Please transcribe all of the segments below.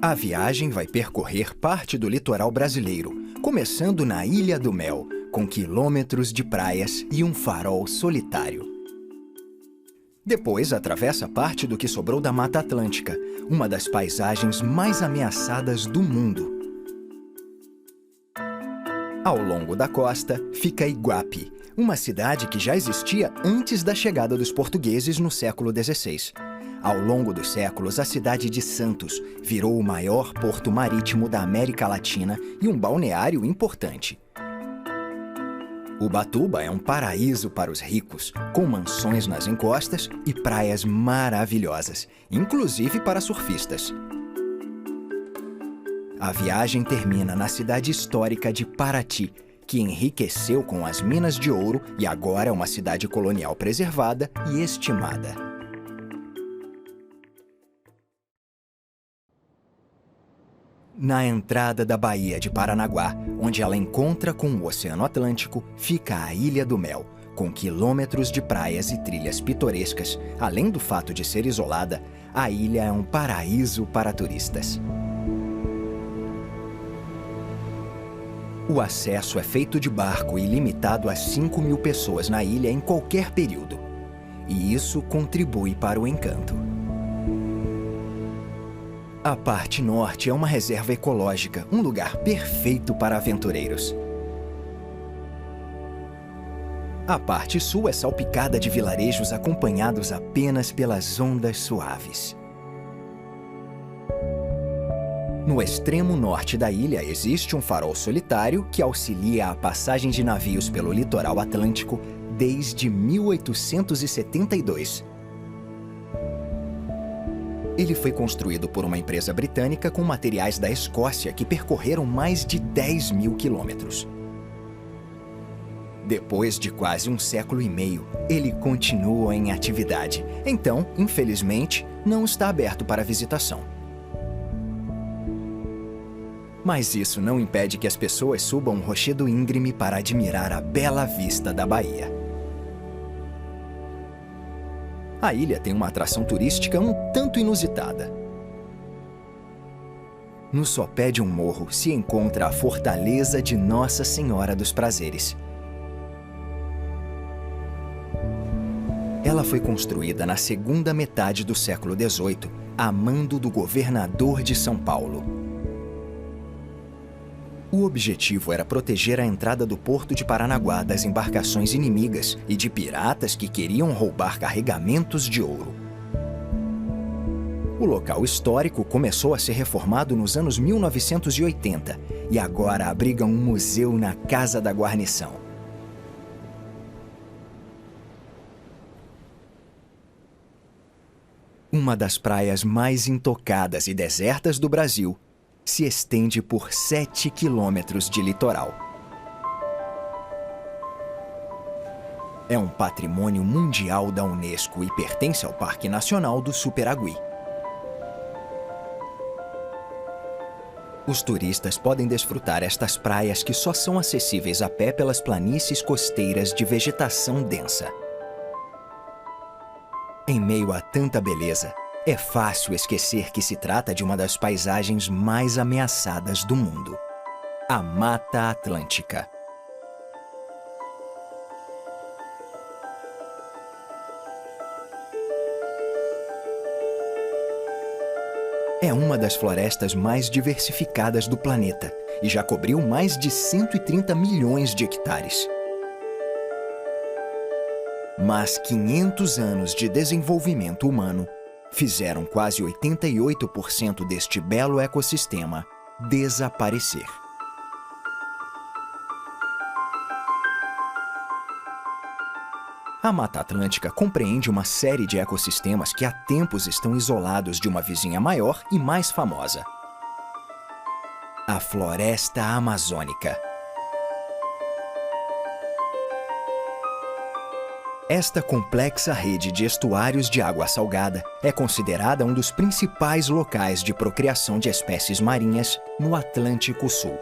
A viagem vai percorrer parte do litoral brasileiro, começando na Ilha do Mel, com quilômetros de praias e um farol solitário. Depois atravessa parte do que sobrou da Mata Atlântica, uma das paisagens mais ameaçadas do mundo. Ao longo da costa fica Iguape, uma cidade que já existia antes da chegada dos portugueses no século XVI. Ao longo dos séculos, a cidade de Santos virou o maior porto marítimo da América Latina e um balneário importante. Ubatuba é um paraíso para os ricos, com mansões nas encostas e praias maravilhosas, inclusive para surfistas. A viagem termina na cidade histórica de Paraty, que enriqueceu com as minas de ouro e agora é uma cidade colonial preservada e estimada. Na entrada da Baía de Paranaguá, onde ela encontra com o Oceano Atlântico, fica a Ilha do Mel, com quilômetros de praias e trilhas pitorescas. Além do fato de ser isolada, a ilha é um paraíso para turistas. O acesso é feito de barco e limitado a 5.000 pessoas na ilha em qualquer período. E isso contribui para o encanto. A parte norte é uma reserva ecológica, um lugar perfeito para aventureiros. A parte sul é salpicada de vilarejos acompanhados apenas pelas ondas suaves. No extremo norte da ilha existe um farol solitário que auxilia a passagem de navios pelo litoral atlântico desde 1872. Ele foi construído por uma empresa britânica com materiais da Escócia que percorreram mais de 10.000 quilômetros. Depois de quase um século e meio, ele continua em atividade. Então, infelizmente, não está aberto para visitação. Mas isso não impede que as pessoas subam o rochedo íngreme para admirar a bela vista da baía. A ilha tem uma atração turística um tanto inusitada. No sopé de um morro se encontra a Fortaleza de Nossa Senhora dos Prazeres. Ela foi construída na segunda metade do século XVIII, a mando do governador de São Paulo. O objetivo era proteger a entrada do porto de Paranaguá das embarcações inimigas e de piratas que queriam roubar carregamentos de ouro. O local histórico começou a ser reformado nos anos 1980 e agora abriga um museu na Casa da Guarnição. Uma das praias mais intocadas e desertas do Brasil se estende por 7 quilômetros de litoral. É um patrimônio mundial da Unesco e pertence ao Parque Nacional do Superagui. Os turistas podem desfrutar estas praias que só são acessíveis a pé pelas planícies costeiras de vegetação densa. Em meio a tanta beleza, é fácil esquecer que se trata de uma das paisagens mais ameaçadas do mundo, a Mata Atlântica. É uma das florestas mais diversificadas do planeta e já cobriu mais de 130 milhões de hectares. Mas 500 anos de desenvolvimento humano fizeram quase 88% deste belo ecossistema desaparecer. A Mata Atlântica compreende uma série de ecossistemas que há tempos estão isolados de uma vizinha maior e mais famosa: a Floresta Amazônica. Esta complexa rede de estuários de água salgada é considerada um dos principais locais de procriação de espécies marinhas no Atlântico Sul.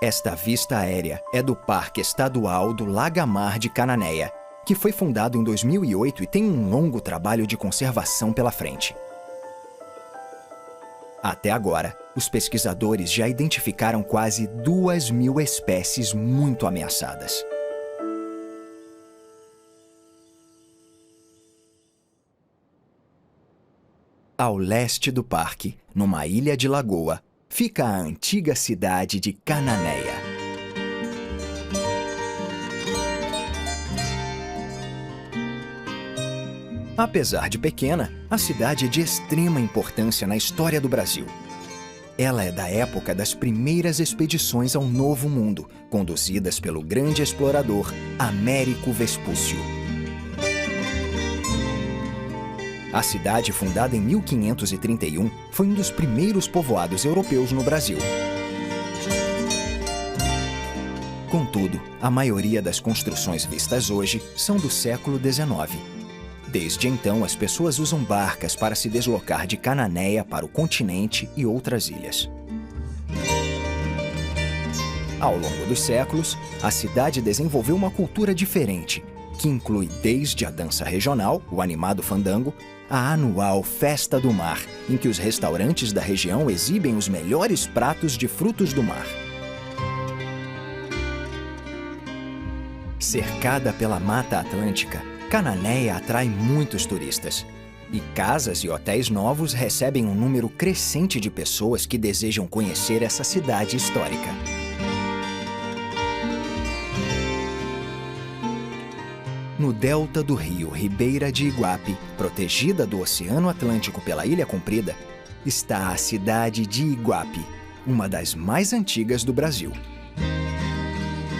Esta vista aérea é do Parque Estadual do Lagamar de Cananéia que foi fundado em 2008 e tem um longo trabalho de conservação pela frente. Até agora, os pesquisadores já identificaram quase 2.000 espécies muito ameaçadas. Ao leste do parque, numa ilha de lagoa, fica a antiga cidade de Cananéia. Apesar de pequena, a cidade é de extrema importância na história do Brasil. Ela é da época das primeiras expedições ao Novo Mundo, conduzidas pelo grande explorador Américo Vespúcio. A cidade, fundada em 1531, foi um dos primeiros povoados europeus no Brasil. Contudo, a maioria das construções vistas hoje são do século XIX. Desde então, as pessoas usam barcas para se deslocar de Cananéia para o continente e outras ilhas. Ao longo dos séculos, a cidade desenvolveu uma cultura diferente, que inclui desde a dança regional, o animado fandango, a anual Festa do Mar, em que os restaurantes da região exibem os melhores pratos de frutos do mar. Cercada pela Mata Atlântica, Cananéia atrai muitos turistas. E casas e hotéis novos recebem um número crescente de pessoas que desejam conhecer essa cidade histórica. No delta do rio Ribeira de Iguape, protegida do Oceano Atlântico pela Ilha Comprida, está a cidade de Iguape, uma das mais antigas do Brasil.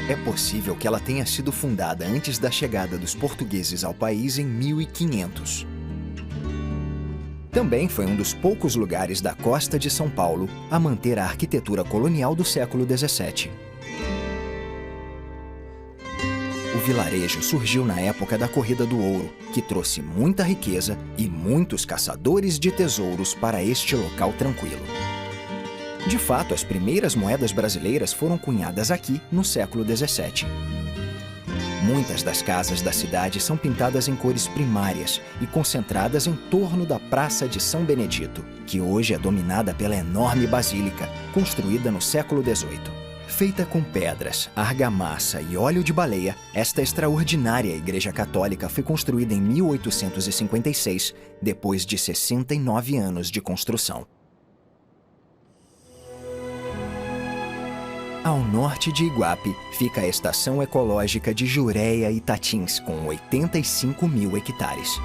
É possível que ela tenha sido fundada antes da chegada dos portugueses ao país em 1500. Também foi um dos poucos lugares da costa de São Paulo a manter a arquitetura colonial do século XVII. O vilarejo surgiu na época da Corrida do Ouro, que trouxe muita riqueza e muitos caçadores de tesouros para este local tranquilo. De fato, as primeiras moedas brasileiras foram cunhadas aqui no século XVII. Muitas das casas da cidade são pintadas em cores primárias e concentradas em torno da Praça de São Benedito, que hoje é dominada pela enorme basílica, construída no século XVIII. Feita com pedras, argamassa e óleo de baleia, esta extraordinária igreja católica foi construída em 1856, depois de 69 anos de construção. Ao norte de Iguape fica a Estação Ecológica de Jureia e Tatins, com 85.000 hectares.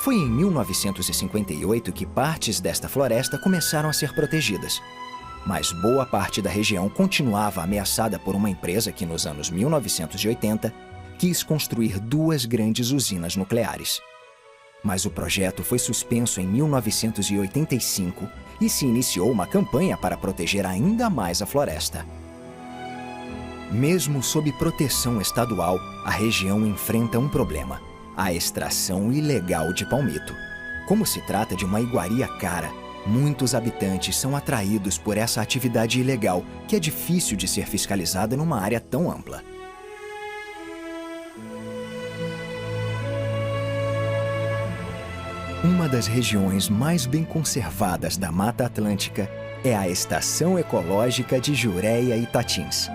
Foi em 1958 que partes desta floresta começaram a ser protegidas. Mas boa parte da região continuava ameaçada por uma empresa que, nos anos 1980, quis construir 2 grandes usinas nucleares. Mas o projeto foi suspenso em 1985 e se iniciou uma campanha para proteger ainda mais a floresta. Mesmo sob proteção estadual, a região enfrenta um problema: a extração ilegal de palmito. Como se trata de uma iguaria cara, muitos habitantes são atraídos por essa atividade ilegal, que é difícil de ser fiscalizada numa área tão ampla. Uma das regiões mais bem conservadas da Mata Atlântica é a Estação Ecológica de Jureia e Tatins.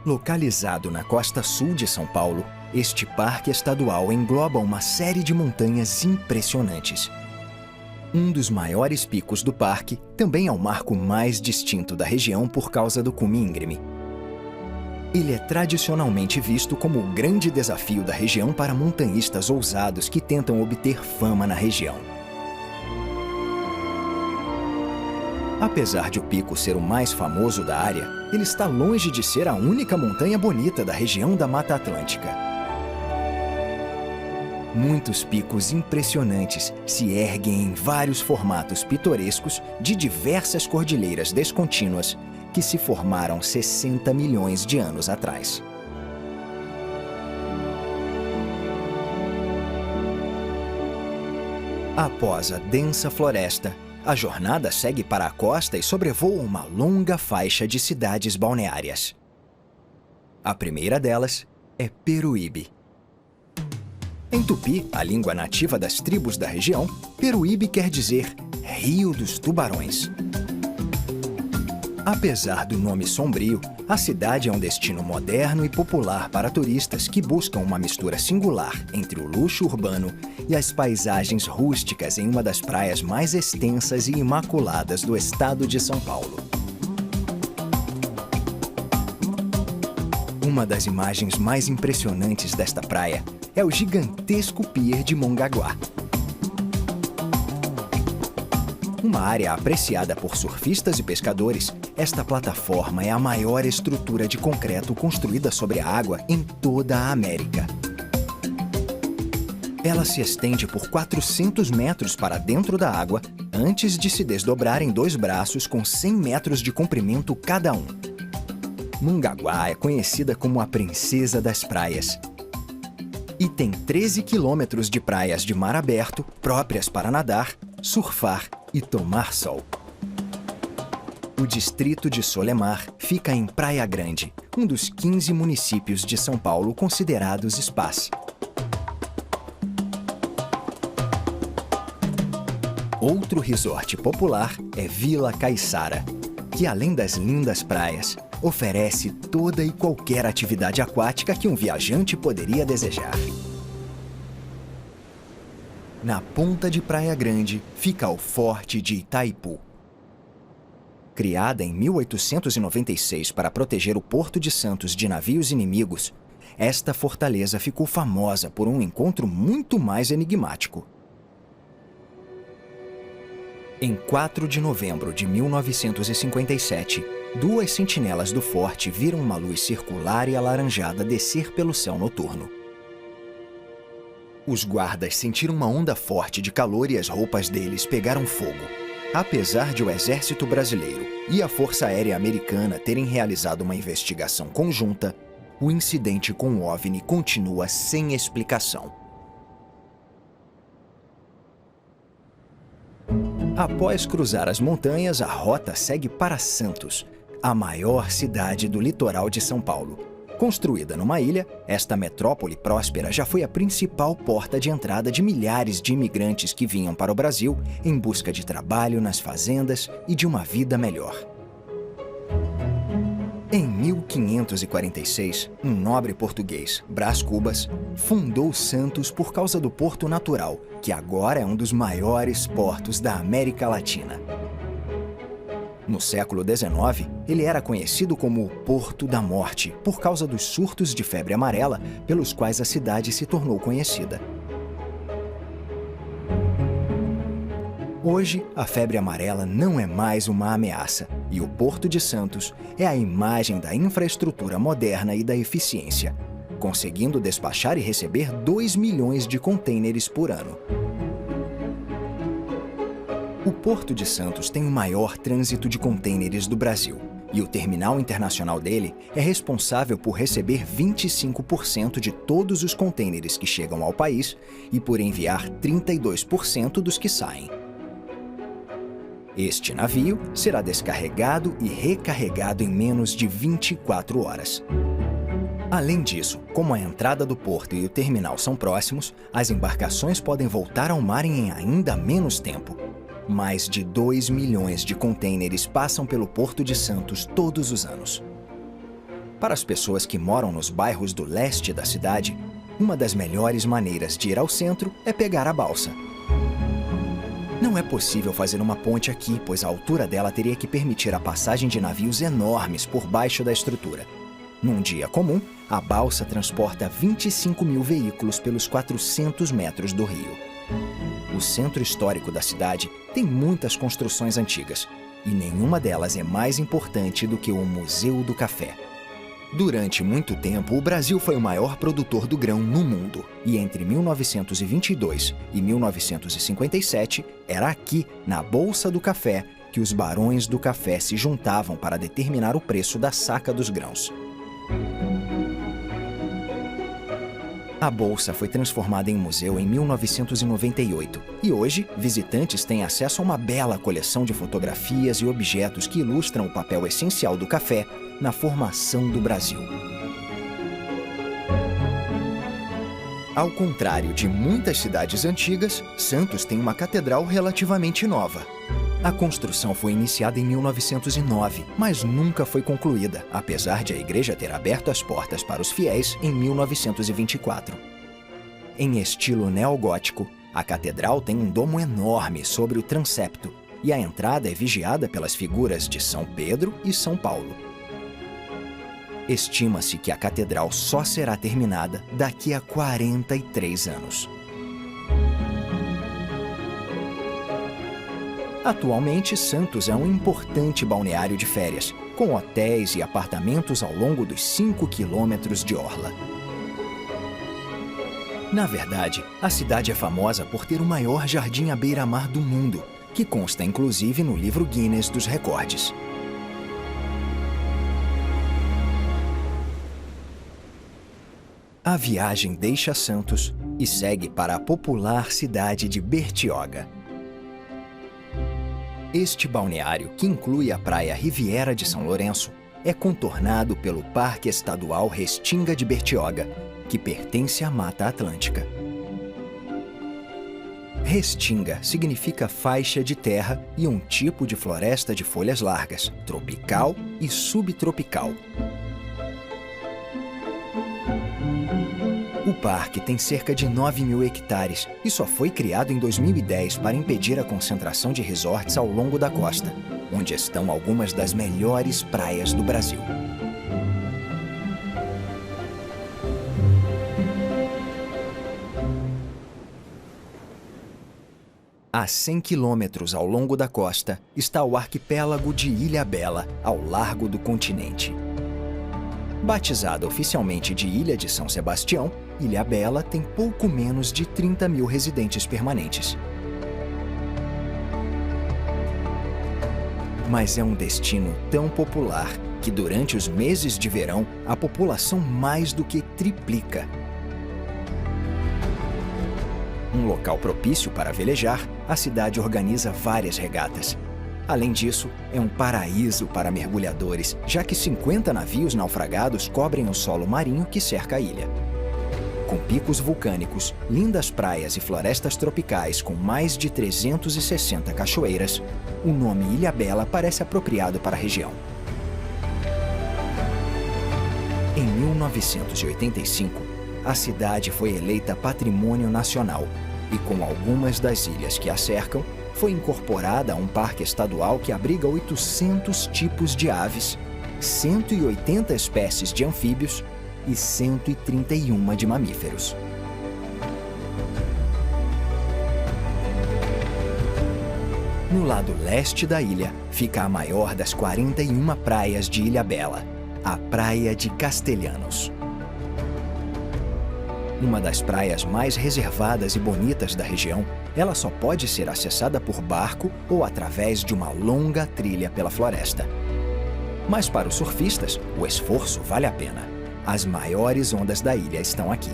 Localizado na costa sul de São Paulo, este parque estadual engloba uma série de montanhas impressionantes. Um dos maiores picos do parque também é o marco mais distinto da região por causa do cume íngreme. Ele é tradicionalmente visto como o grande desafio da região para montanhistas ousados que tentam obter fama na região. Apesar de o pico ser o mais famoso da área, ele está longe de ser a única montanha bonita da região da Mata Atlântica. Muitos picos impressionantes se erguem em vários formatos pitorescos de diversas cordilheiras descontínuas que se formaram 60 milhões de anos atrás. Após a densa floresta, a jornada segue para a costa e sobrevoa uma longa faixa de cidades balneárias. A primeira delas é Peruíbe. Em Tupi, a língua nativa das tribos da região, Peruíbe quer dizer Rio dos Tubarões. Apesar do nome sombrio, a cidade é um destino moderno e popular para turistas que buscam uma mistura singular entre o luxo urbano e as paisagens rústicas em uma das praias mais extensas e imaculadas do estado de São Paulo. Uma das imagens mais impressionantes desta praia é o gigantesco pier de Mongaguá. Uma área apreciada por surfistas e pescadores, esta plataforma é a maior estrutura de concreto construída sobre a água em toda a América. Ela se estende por 400 metros para dentro da água, antes de se desdobrar em 2 braços com 100 metros de comprimento cada um. Mongaguá é conhecida como a Princesa das Praias. E tem 13 quilômetros de praias de mar aberto, próprias para nadar, surfar e tomar sol. O distrito de Solemar fica em Praia Grande, um dos 15 municípios de São Paulo considerados spas. Outro resort popular é Vila Caiçara, que além das lindas praias, oferece toda e qualquer atividade aquática que um viajante poderia desejar. Na ponta de Praia Grande fica o Forte de Itaipu. Criada em 1896 para proteger o Porto de Santos de navios inimigos, esta fortaleza ficou famosa por um encontro muito mais enigmático. Em 4 de novembro de 1957, 2 sentinelas do forte viram uma luz circular e alaranjada descer pelo céu noturno. Os guardas sentiram uma onda forte de calor e as roupas deles pegaram fogo. Apesar de o Exército Brasileiro e a Força Aérea Americana terem realizado uma investigação conjunta, o incidente com o OVNI continua sem explicação. Após cruzar as montanhas, a rota segue para Santos, a maior cidade do litoral de São Paulo. Construída numa ilha, esta metrópole próspera já foi a principal porta de entrada de milhares de imigrantes que vinham para o Brasil em busca de trabalho nas fazendas e de uma vida melhor. Em 1546, um nobre português, Brás Cubas, fundou Santos por causa do porto natural, que agora é um dos maiores portos da América Latina. No século XIX, ele era conhecido como o Porto da Morte, por causa dos surtos de febre amarela pelos quais a cidade se tornou conhecida. Hoje, a febre amarela não é mais uma ameaça, e o Porto de Santos é a imagem da infraestrutura moderna e da eficiência, conseguindo despachar e receber 2 milhões de contêineres por ano. O Porto de Santos tem o maior trânsito de contêineres do Brasil, e o terminal internacional dele é responsável por receber 25% de todos os contêineres que chegam ao país e por enviar 32% dos que saem. Este navio será descarregado e recarregado em menos de 24 horas. Além disso, como a entrada do porto e o terminal são próximos, as embarcações podem voltar ao mar em ainda menos tempo. Mais de 2 milhões de contêineres passam pelo Porto de Santos todos os anos. Para as pessoas que moram nos bairros do leste da cidade, uma das melhores maneiras de ir ao centro é pegar a balsa. Não é possível fazer uma ponte aqui, pois a altura dela teria que permitir a passagem de navios enormes por baixo da estrutura. Num dia comum, a balsa transporta 25 mil veículos pelos 400 metros do rio. O centro histórico da cidade tem muitas construções antigas, e nenhuma delas é mais importante do que o Museu do Café. Durante muito tempo, o Brasil foi o maior produtor do grão no mundo, e entre 1922 e 1957, era aqui, na Bolsa do Café, que os barões do café se juntavam para determinar o preço da saca dos grãos. A Bolsa foi transformada em museu em 1998 e hoje visitantes têm acesso a uma bela coleção de fotografias e objetos que ilustram o papel essencial do café na formação do Brasil. Ao contrário de muitas cidades antigas, Santos tem uma catedral relativamente nova. A construção foi iniciada em 1909, mas nunca foi concluída, apesar de a igreja ter aberto as portas para os fiéis em 1924. Em estilo neogótico, a catedral tem um domo enorme sobre o transepto, e a entrada é vigiada pelas figuras de São Pedro e São Paulo. Estima-se que a catedral só será terminada daqui a 43 anos. Atualmente, Santos é um importante balneário de férias, com hotéis e apartamentos ao longo dos 5 quilômetros de orla. Na verdade, a cidade é famosa por ter o maior jardim à beira-mar do mundo, que consta inclusive no livro Guinness dos Recordes. A viagem deixa Santos e segue para a popular cidade de Bertioga. Este balneário, que inclui a praia Riviera de São Lourenço, é contornado pelo Parque Estadual Restinga de Bertioga, que pertence à Mata Atlântica. Restinga significa faixa de terra e um tipo de floresta de folhas largas, tropical e subtropical. O parque tem cerca de 9.000 hectares e só foi criado em 2010 para impedir a concentração de resorts ao longo da costa, onde estão algumas das melhores praias do Brasil. A 100 quilômetros ao longo da costa está o arquipélago de Ilhabela, ao largo do continente. Batizada oficialmente de Ilha de São Sebastião, Ilhabela tem pouco menos de 30.000 residentes permanentes. Mas é um destino tão popular que durante os meses de verão a população mais do que triplica. Um local propício para velejar, a cidade organiza várias regatas. Além disso, é um paraíso para mergulhadores, já que 50 navios naufragados cobrem o solo marinho que cerca a ilha. Com picos vulcânicos, lindas praias e florestas tropicais com mais de 360 cachoeiras, o nome Ilhabela parece apropriado para a região. Em 1985, a cidade foi eleita Patrimônio Nacional e, com algumas das ilhas que a cercam, foi incorporada a um parque estadual que abriga 800 tipos de aves, 180 espécies de anfíbios e 131 de mamíferos. No lado leste da ilha fica a maior das 41 praias de Ilhabela, a Praia de Castelhanos. Uma das praias mais reservadas e bonitas da região, ela só pode ser acessada por barco ou através de uma longa trilha pela floresta. Mas para os surfistas, o esforço vale a pena. As maiores ondas da ilha estão aqui.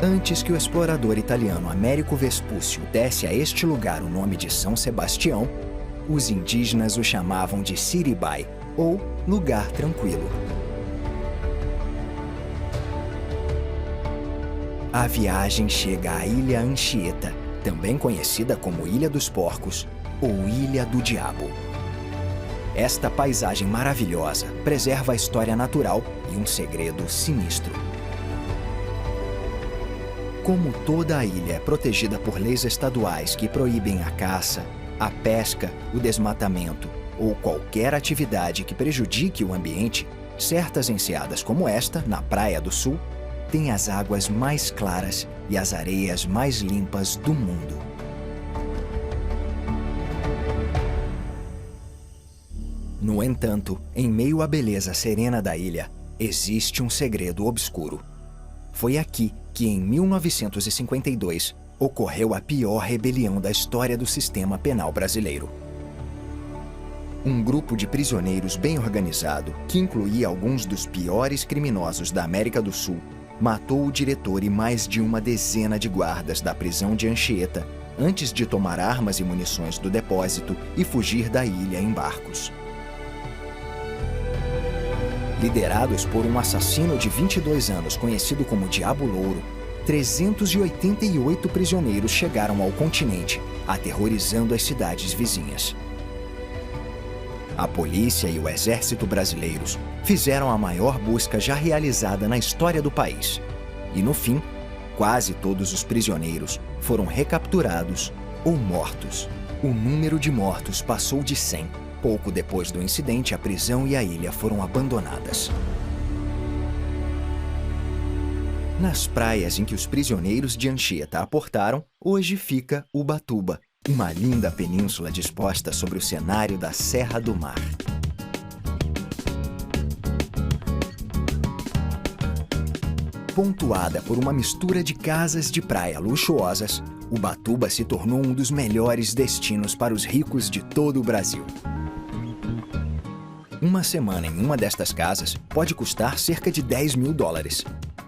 Antes que o explorador italiano Américo Vespúcio desse a este lugar o nome de São Sebastião, os indígenas o chamavam de Siribai, ou lugar tranquilo. A viagem chega à Ilha Anchieta, também conhecida como Ilha dos Porcos ou Ilha do Diabo. Esta paisagem maravilhosa preserva a história natural e um segredo sinistro. Como toda a ilha é protegida por leis estaduais que proíbem a caça, a pesca, o desmatamento ou qualquer atividade que prejudique o ambiente, certas enseadas como esta, na Praia do Sul, têm as águas mais claras e as areias mais limpas do mundo. No entanto, em meio à beleza serena da ilha, existe um segredo obscuro. Foi aqui que, em 1952, ocorreu a pior rebelião da história do sistema penal brasileiro. Um grupo de prisioneiros bem organizado, que incluía alguns dos piores criminosos da América do Sul, matou o diretor e mais de uma dezena de guardas da prisão de Anchieta, antes de tomar armas e munições do depósito e fugir da ilha em barcos. Liderados por um assassino de 22 anos conhecido como Diabo Louro, 388 prisioneiros chegaram ao continente, aterrorizando as cidades vizinhas. A polícia e o exército brasileiros fizeram a maior busca já realizada na história do país. E no fim, quase todos os prisioneiros foram recapturados ou mortos. O número de mortos passou de 100. Pouco depois do incidente, a prisão e a ilha foram abandonadas. Nas praias em que os prisioneiros de Anchieta aportaram, hoje fica Ubatuba, uma linda península disposta sobre o cenário da Serra do Mar. Pontuada por uma mistura de casas de praia luxuosas, Ubatuba se tornou um dos melhores destinos para os ricos de todo o Brasil. Uma semana em uma destas casas pode custar cerca de US$ 10.000,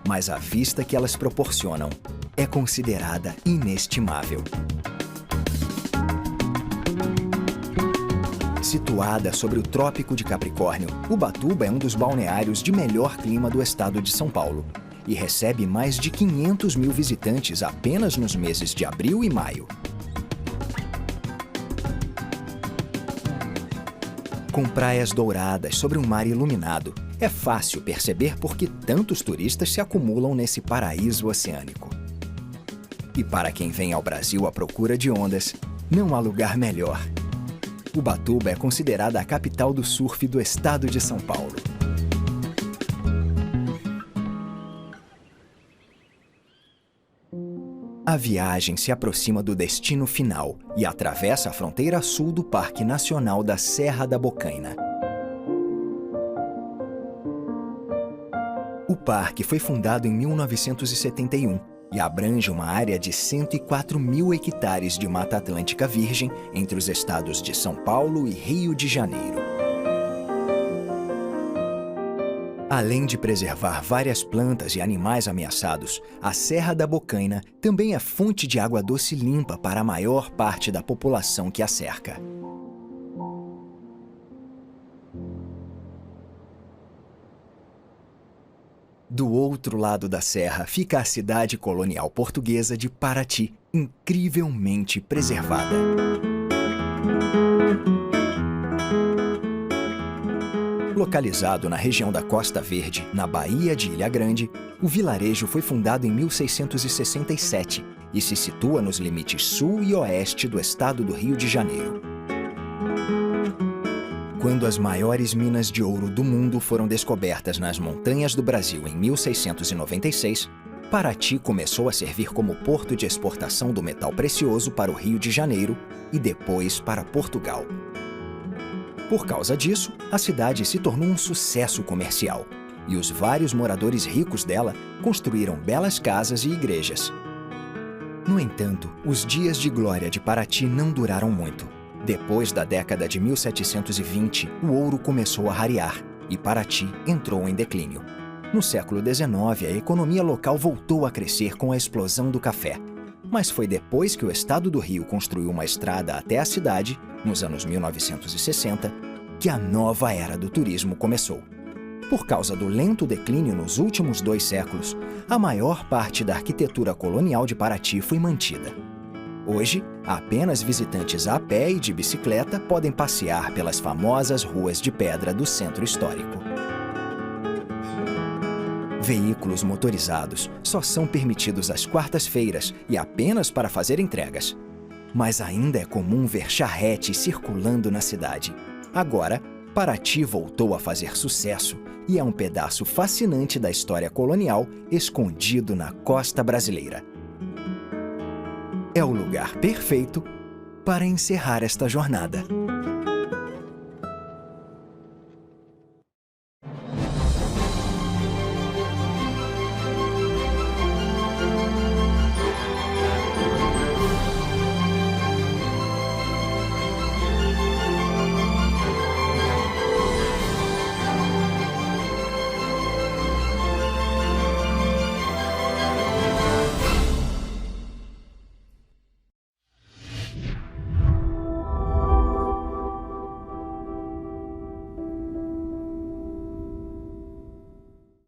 mas a vista que elas proporcionam é considerada inestimável. Situada sobre o Trópico de Capricórnio, Ubatuba é um dos balneários de melhor clima do estado de São Paulo e recebe mais de 500 mil visitantes apenas nos meses de abril e maio. Com praias douradas sobre um mar iluminado, é fácil perceber por que tantos turistas se acumulam nesse paraíso oceânico. E para quem vem ao Brasil à procura de ondas, não há lugar melhor. Ubatuba é considerada a capital do surf do estado de São Paulo. A viagem se aproxima do destino final e atravessa a fronteira sul do Parque Nacional da Serra da Bocaina. O parque foi fundado em 1971 e abrange uma área de 104 mil hectares de Mata Atlântica Virgem entre os estados de São Paulo e Rio de Janeiro. Além de preservar várias plantas e animais ameaçados, a Serra da Bocaina também é fonte de água doce limpa para a maior parte da população que a cerca. Do outro lado da serra fica a cidade colonial portuguesa de Paraty, incrivelmente preservada. Localizado na região da Costa Verde, na Baía de Ilha Grande, o vilarejo foi fundado em 1667 e se situa nos limites sul e oeste do estado do Rio de Janeiro. Quando as maiores minas de ouro do mundo foram descobertas nas montanhas do Brasil em 1696, Paraty começou a servir como porto de exportação do metal precioso para o Rio de Janeiro e depois para Portugal. Por causa disso, a cidade se tornou um sucesso comercial e os vários moradores ricos dela construíram belas casas e igrejas. No entanto, os dias de glória de Paraty não duraram muito. Depois da década de 1720, o ouro começou a rarear e Paraty entrou em declínio. No século XIX, a economia local voltou a crescer com a explosão do café. Mas foi depois que o estado do Rio construiu uma estrada até a cidade, nos anos 1960, que a nova era do turismo começou. Por causa do lento declínio nos últimos 2 séculos, a maior parte da arquitetura colonial de Paraty foi mantida. Hoje, apenas visitantes a pé e de bicicleta podem passear pelas famosas ruas de pedra do centro histórico. Veículos motorizados só são permitidos às quartas-feiras e apenas para fazer entregas. Mas ainda é comum ver charretes circulando na cidade. Agora, Paraty voltou a fazer sucesso e é um pedaço fascinante da história colonial escondido na costa brasileira. É o lugar perfeito para encerrar esta jornada.